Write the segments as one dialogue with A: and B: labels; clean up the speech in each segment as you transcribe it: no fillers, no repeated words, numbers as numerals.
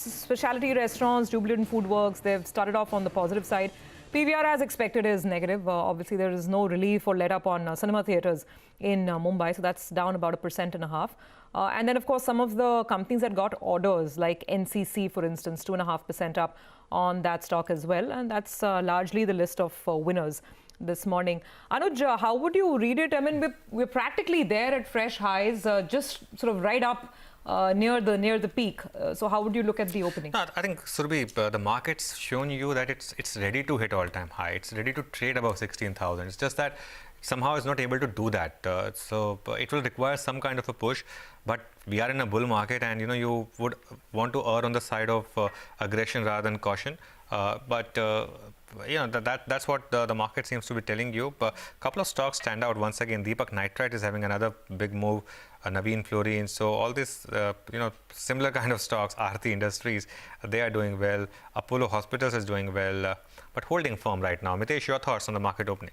A: Specialty restaurants, Jubilant Foodworks, they've started off on the positive side. PVR, as expected, is negative. Obviously, there is no relief or let up on cinema theatres in Mumbai, so that's down about 1.5%. And then, of course, some of the companies that got orders, like NCC, for instance, 2.5% up on that stock as well. And that's largely the list of winners this morning. Anuj, how would you read it? I mean, we're practically there at fresh highs, just sort of right up near the peak. So how would you look at the opening?
B: No, I think, Surbhi, the market's shown you that it's ready to hit all-time high. It's ready to trade above 16,000. It's just that somehow it's not able to do that. So it will require some kind of a push. But we are in a bull market, and you would want to err on the side of aggression rather than caution. That's what the market seems to be telling you. A couple of stocks stand out once again. Deepak Nitrite is having another big move. Navin Fluorine. So all this, similar kind of stocks. Aarti Industries, they are doing well. Apollo Hospitals is doing well, but holding firm right now. Mitesh, your thoughts on the market opening?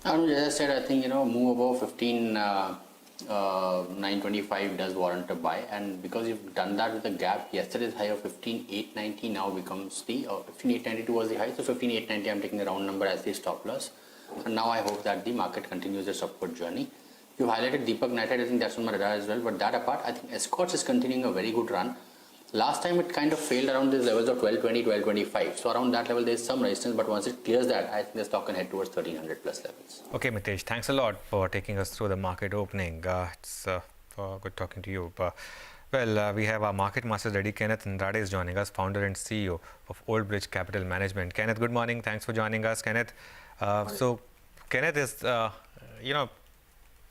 C: As I said, I think move above 15,925 does warrant a buy, and because you've done that with a gap, yesterday's high of 15,890 now becomes the 15,892 was the high, so 15,890 I'm taking the round number as the stop loss, and now I hope that the market continues its upward journey. You highlighted Deepak Nitrite, I think that's on my radar as well, but that apart, I think Escorts is continuing a very good run. Last time it kind of failed around these levels of 1220, 1225. So around that level there is some resistance, but once it clears that, I think the stock can head towards 1300 plus levels.
B: Okay, Mitesh, thanks a lot for taking us through the market opening. It's good talking to you. We have our market master ready. Kenneth Nrade is joining us, founder and CEO of Old Bridge Capital Management. Kenneth, good morning. Thanks for joining us, Kenneth. So Kenneth is,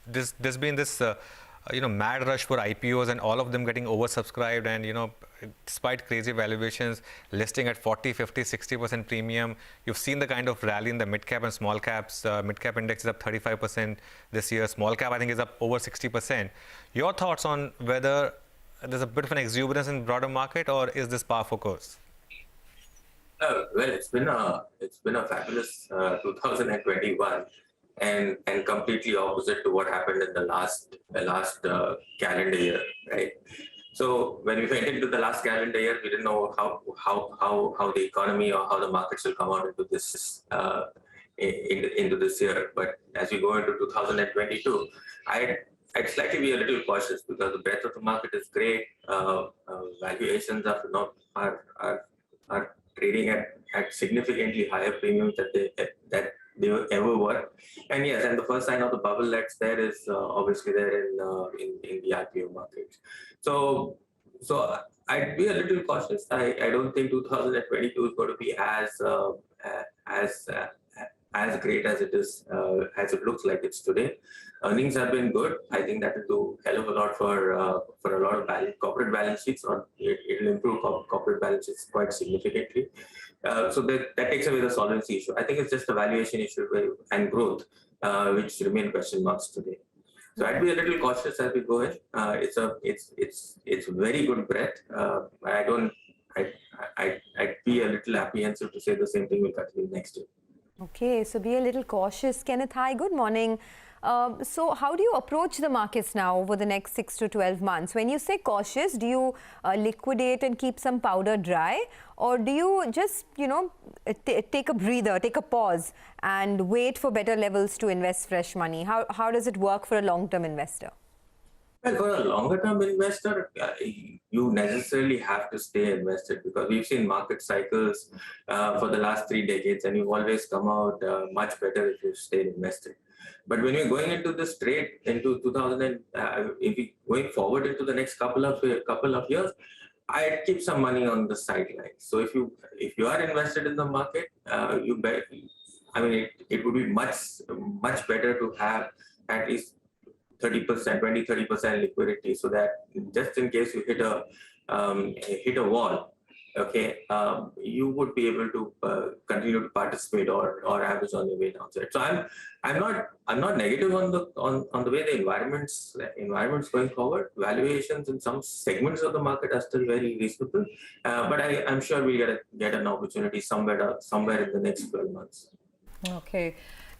B: there's been this mad rush for IPOs and all of them getting oversubscribed, and despite crazy valuations listing at 40, 50, 60% premium. You've seen the kind of rally in the mid cap and small caps. Mid cap index is up 35% this year. Small cap, I think, is up over 60%. Your thoughts on whether there's a bit of an exuberance in the broader market, or is this par for course?
D: Well, it's been a fabulous 2021. And completely opposite to what happened in the last calendar year, right? So when we went into the last calendar year, we didn't know how the economy or how the markets will come out into this into this year. But as we go into 2022, I'd slightly be a little cautious, because the breadth of the market is great. Valuations are trading at significantly higher premiums that they ever were. And yes, and the first sign of the bubble that's there is obviously there in the IPO market. So I'd be a little cautious. I don't think 2022 is going to be as great as it is, as it looks like it's today. Earnings have been good. I think that will do a hell of a lot for a lot of corporate balance sheets, or it'll improve corporate balance sheets quite significantly. So that takes away the solvency issue. I think it's just a valuation issue and growth, which remain question marks today. So I'd be a little cautious as we go in. It's very good breadth. I'd be a little apprehensive to say the same thing will continue next year.
E: Okay, so be a little cautious. Kenneth, hi, good morning. So how do you approach the markets now over the next 6 to 12 months? When you say cautious, do you liquidate and keep some powder dry? Or do you just, take a breather, take a pause and wait for better levels to invest fresh money? How does it work for a long-term investor?
D: Well, for a longer-term investor, you necessarily have to stay invested, because we've seen market cycles for the last 3 decades, and you've always come out much better if you stay invested. But when you're going into this trade into 2000, if you going forward into the next couple of years, I'd keep some money on the sidelines. So if you are invested in the market, it would be much better to have at least 20-30% liquidity, so that just in case you hit a wall, okay, you would be able to continue to participate or average on your way downside. So I'm not negative on the way the environment's going forward. Valuations in some segments of the market are still very reasonable, but I'm sure we'll get an opportunity somewhere in the next 12 months.
A: Okay.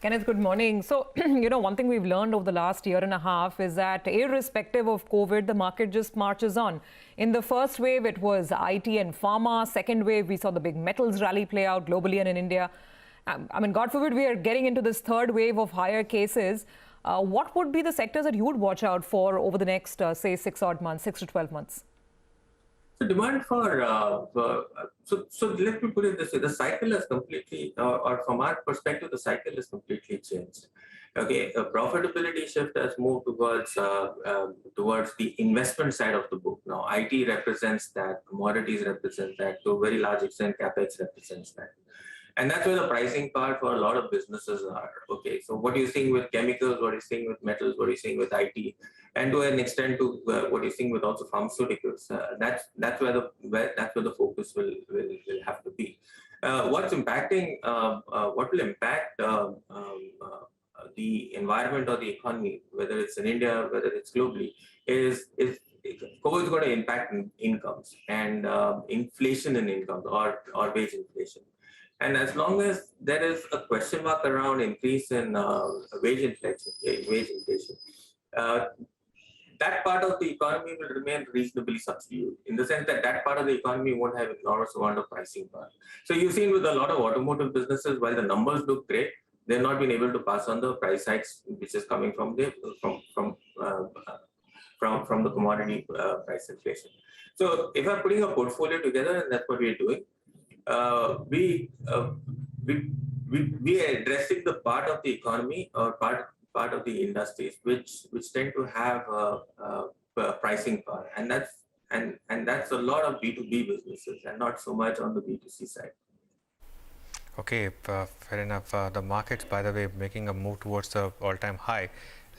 A: Kenneth, good morning. So, one thing we've learned over the last year and a half is that irrespective of COVID, the market just marches on. In the first wave, it was IT and pharma. Second wave, we saw the big metals rally play out globally and in India. I mean, God forbid we are getting into this third wave of higher cases. What would be the sectors that you would watch out for over the next, say, 6 to 12 months?
D: So demand so let me put it this way: the cycle has completely, or from our perspective, the cycle has completely changed. Okay, a profitability shift has moved towards the investment side of the book. Now, IT represents that, commodities represent that, to a very large extent, capex represents that. And that's where the pricing part for a lot of businesses are. Okay, so what you're seeing with chemicals, what you're seeing with metals, what you're seeing with IT, and to an extent to what you're seeing with also pharmaceuticals. That's where the focus will have to be. What will impact the environment or the economy, whether it's in India, whether it's globally, is COVID is going to impact incomes and inflation in incomes or wage inflation. And as long as there is a question mark around increase in wage inflation, that part of the economy will remain reasonably subdued, in the sense that that part of the economy won't have enormous amount of pricing power. So you've seen with a lot of automotive businesses, while the numbers look great, they've not been able to pass on the price hikes, which is coming from the commodity price inflation. So if I'm putting a portfolio together, and that's what we're doing, we are addressing the part of the economy or part of the industries which tend to have pricing power, and that's a lot of B2B businesses and not so much on the B2C side.
B: Okay, fair enough. The markets, by the way, making a move towards the all-time high.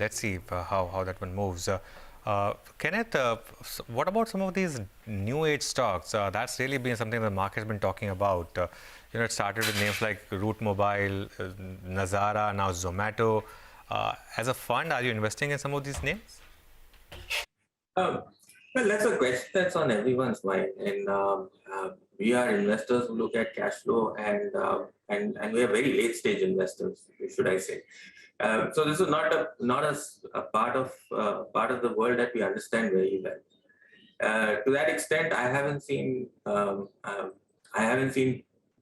B: Let's see how that one moves. Kenneth, what about some of these new age stocks? That's really been something the market's been talking about. It started with names like Root Mobile, Nazara, now Zomato. As a fund, are you investing in some of these names?
D: Well, that's a question that's on everyone's mind, and we are investors who look at cash flow, and we are very late stage investors, should I say? So this is not a part of the world that we understand very well. To that extent, I haven't seen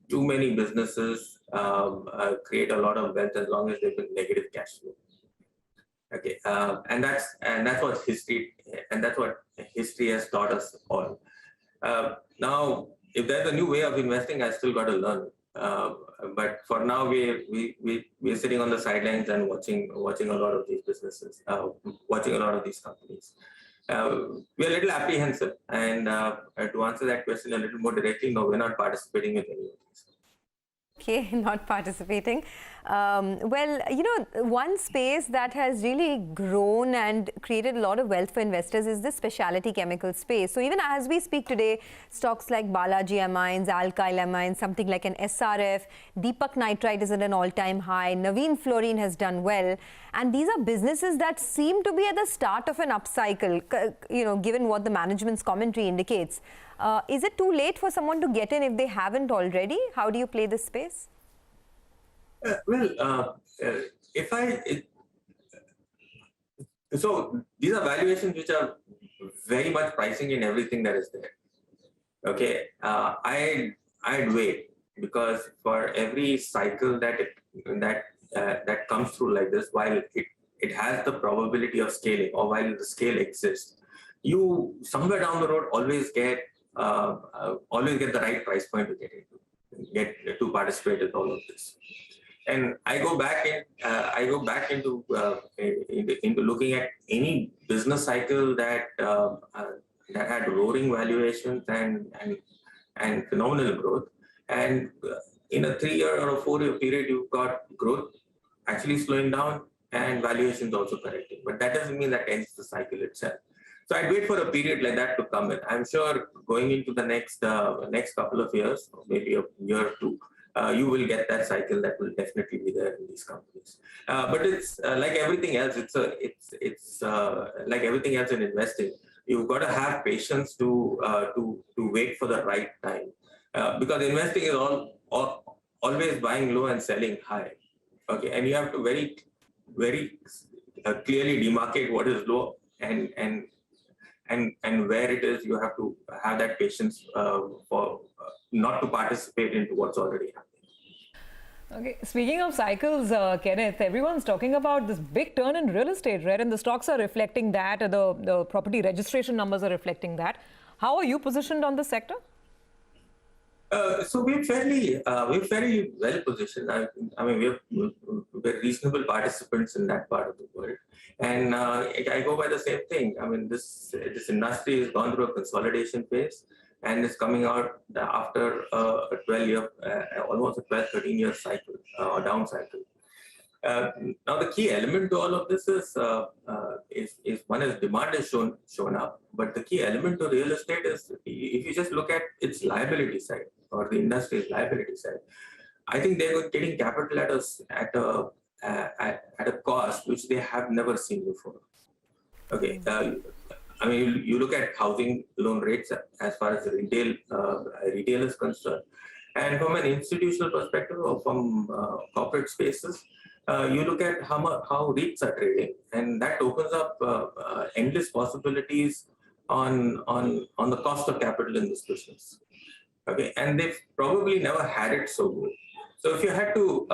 D: too many businesses create a lot of wealth as long as they've been negative cash flow. Okay, and that's what history has taught us all. Now, if there's a new way of investing, I still got to learn. But for now, we're sitting on the sidelines and watching a lot of these businesses, watching a lot of these companies. We're a little apprehensive, and to answer that question a little more directly, no, we're not participating in any of these.
E: Okay, not participating. Well, one space that has really grown and created a lot of wealth for investors is the specialty chemical space. So even as we speak today, stocks like Balaji Amines, Alkyl Amines, something like an SRF, Deepak Nitrite is at an all-time high, Navin Fluorine has done well. And these are businesses that seem to be at the start of an upcycle, given what the management's commentary indicates. Is it too late for someone to get in if they haven't already? How do you play this space?
D: So these are valuations which are very much pricing in everything that is there. Okay, I'd wait, because for every cycle that comes through like this, while it has the probability of scaling, or while the scale exists, you somewhere down the road always get the right price point to get to participate in all of this. And I go back into looking at any business cycle that had roaring valuations and phenomenal growth. And in a 3-year or a 4-year period, you've got growth actually slowing down and valuations also correcting. But that doesn't mean that ends the cycle itself. So I'd wait for a period like that to come in. I'm sure going into the next couple of years, or maybe a year or two, you will get that cycle that will definitely be there in these companies. But it's like everything else. It's like everything else in investing. You've got to have patience to wait for the right time, because investing is always buying low and selling high. Okay, and you have to very clearly demarcate what is low and where it is. You have to have that patience for not to participate into what's already happening.
A: Okay, speaking of cycles, Kenneth, everyone's talking about this big turn in real estate, right? And the stocks are reflecting that, the property registration numbers are reflecting that. How are you positioned on this sector?
D: So we're fairly well positioned. I mean, we're reasonable participants in that part of the world, and I go by the same thing. I mean, this industry has gone through a consolidation phase, and is coming out after a 12-year, almost a 12-13-year cycle or down cycle. Now, the key element to all of this is one is demand has shown up, but the key element to real estate is if you just look at its liability side or the industry's liability side, I think they're getting capital at a cost which they have never seen before. Okay, I mean you look at housing loan rates as far as retail is concerned, and from an institutional perspective or from corporate spaces. You look at how REITs are trading, and that opens up endless possibilities on the cost of capital in this business. Okay, and they've probably never had it so good. So if you had to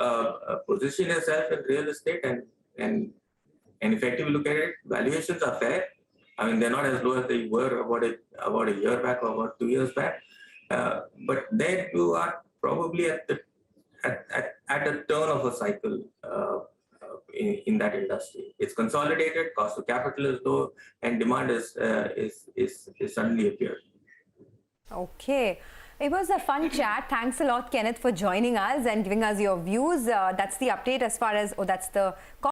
D: position yourself in real estate and effectively look at it, valuations are fair. I mean, they're not as low as they were about a year back or about 2 years back, but there you are probably at a turn of a cycle in that industry. It's consolidated, cost of capital is low, and demand is suddenly appeared.
E: Okay. It was a fun chat. Thanks a lot, Kenneth, for joining us and giving us your views. That's the update as far as, that's the